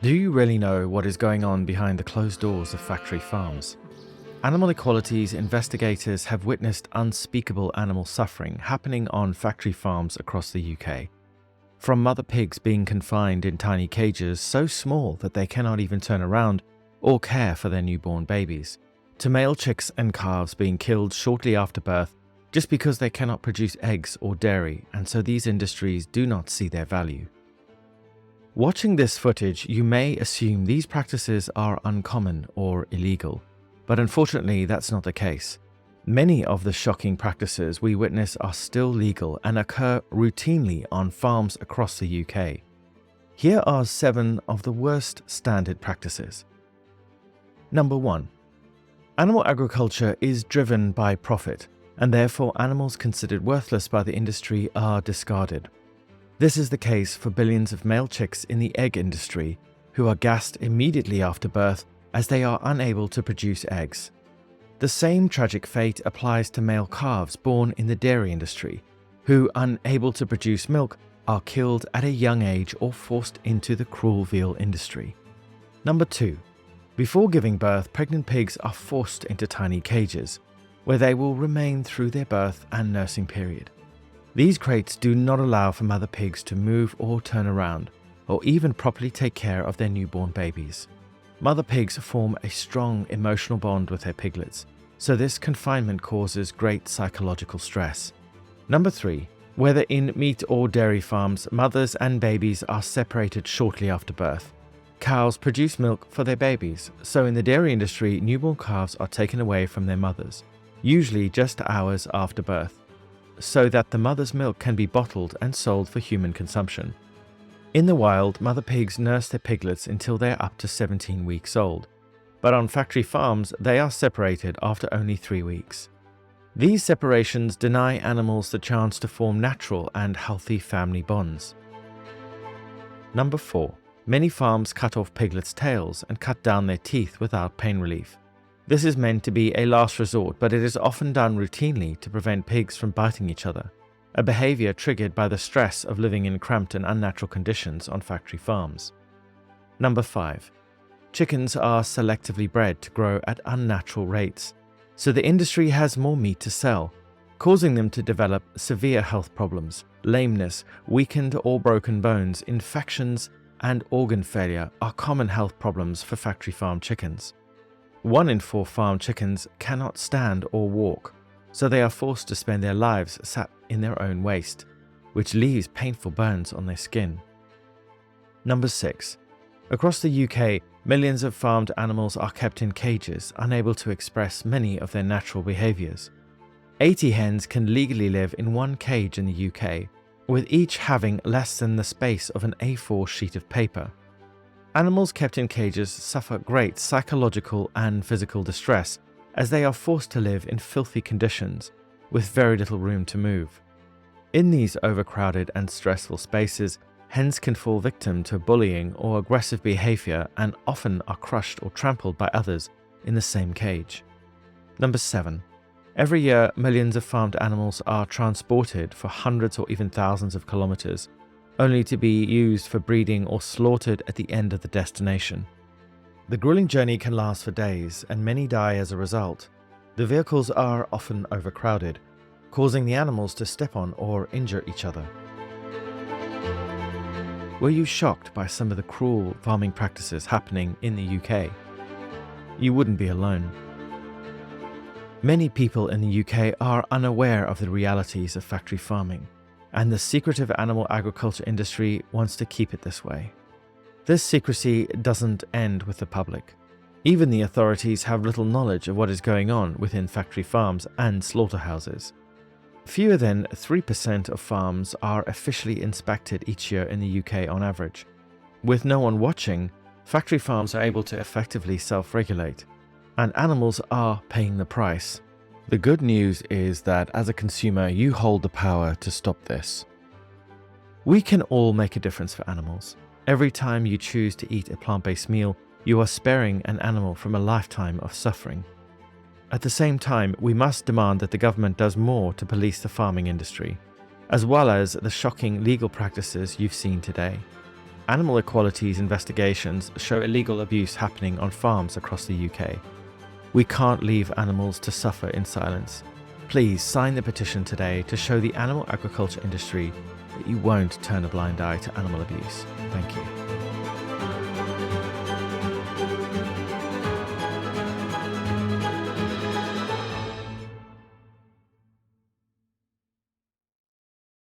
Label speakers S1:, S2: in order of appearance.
S1: Do you really know what is going on behind the closed doors of factory farms? Animal equalities investigators have witnessed unspeakable animal suffering happening on factory farms across the UK. From mother pigs being confined in tiny cages so small that they cannot even turn around or care for their newborn babies, to male chicks and calves being killed shortly after birth just because they cannot produce eggs or dairy, and so these industries do not see their value. Watching this footage, you may assume these practices are uncommon or illegal, but unfortunately that's not the case. Many of the shocking practices we witness are still legal and occur routinely on farms across the UK. Here are 7 of the worst standard practices. Number 1. Animal agriculture is driven by profit, and therefore animals considered worthless by the industry are discarded. This is the case for billions of male chicks in the egg industry who are gassed immediately after birth as they are unable to produce eggs. The same tragic fate applies to male calves born in the dairy industry who, unable to produce milk, are killed at a young age or forced into the cruel veal industry. Number 2. Before giving birth, pregnant pigs are forced into tiny cages where they will remain through their birth and nursing period. These crates do not allow for mother pigs to move or turn around, or even properly take care of their newborn babies. Mother pigs form a strong emotional bond with their piglets, so this confinement causes great psychological stress. Number 3. Whether in meat or dairy farms, mothers and babies are separated shortly after birth. Cows produce milk for their babies, so in the dairy industry, newborn calves are taken away from their mothers, usually just hours after birth, so that the mother's milk can be bottled and sold for human consumption. In the wild, mother pigs nurse their piglets until they are up to 17 weeks old, but on factory farms they are separated after only 3 weeks. These separations deny animals the chance to form natural and healthy family bonds. Number 4. Many farms cut off piglets' tails and cut down their teeth without pain relief. This is meant to be a last resort, but it is often done routinely to prevent pigs from biting each other, a behavior triggered by the stress of living in cramped and unnatural conditions on factory farms. Number 5. Chickens are selectively bred to grow at unnatural rates, so the industry has more meat to sell, causing them to develop severe health problems. Lameness, weakened or broken bones, infections, and organ failure are common health problems for factory farm chickens. 1 in 4 farm chickens cannot stand or walk, so they are forced to spend their lives sat in their own waste, which leaves painful burns on their skin. Number 6. Across the UK, millions of farmed animals are kept in cages, unable to express many of their natural behaviours. 80 hens can legally live in one cage in the UK, with each having less than the space of an A4 sheet of paper. Animals kept in cages suffer great psychological and physical distress as they are forced to live in filthy conditions with very little room to move. In these overcrowded and stressful spaces, hens can fall victim to bullying or aggressive behavior and often are crushed or trampled by others in the same cage. Number 7. Every year, millions of farmed animals are transported for hundreds or even thousands of kilometers, only to be used for breeding or slaughtered at the end of the destination. The grueling journey can last for days, and many die as a result. The vehicles are often overcrowded, causing the animals to step on or injure each other. Were you shocked by some of the cruel farming practices happening in the UK? You wouldn't be alone. Many people in the UK are unaware of the realities of factory farming, and the secretive animal agriculture industry wants to keep it this way. This secrecy doesn't end with the public. Even the authorities have little knowledge of what is going on within factory farms and slaughterhouses. Fewer than 3% of farms are officially inspected each year in the UK on average. With no one watching, factory farms are able to effectively self-regulate, and animals are paying the price. The good news is that as a consumer, you hold the power to stop this. We can all make a difference for animals. Every time you choose to eat a plant-based meal, you are sparing an animal from a lifetime of suffering. At the same time, we must demand that the government does more to police the farming industry, as well as the shocking legal practices you've seen today. Animal equalities investigations show illegal abuse happening on farms across the UK. We can't leave animals to suffer in silence. Please sign the petition today to show the animal agriculture industry that you won't turn a blind eye to animal abuse. Thank you.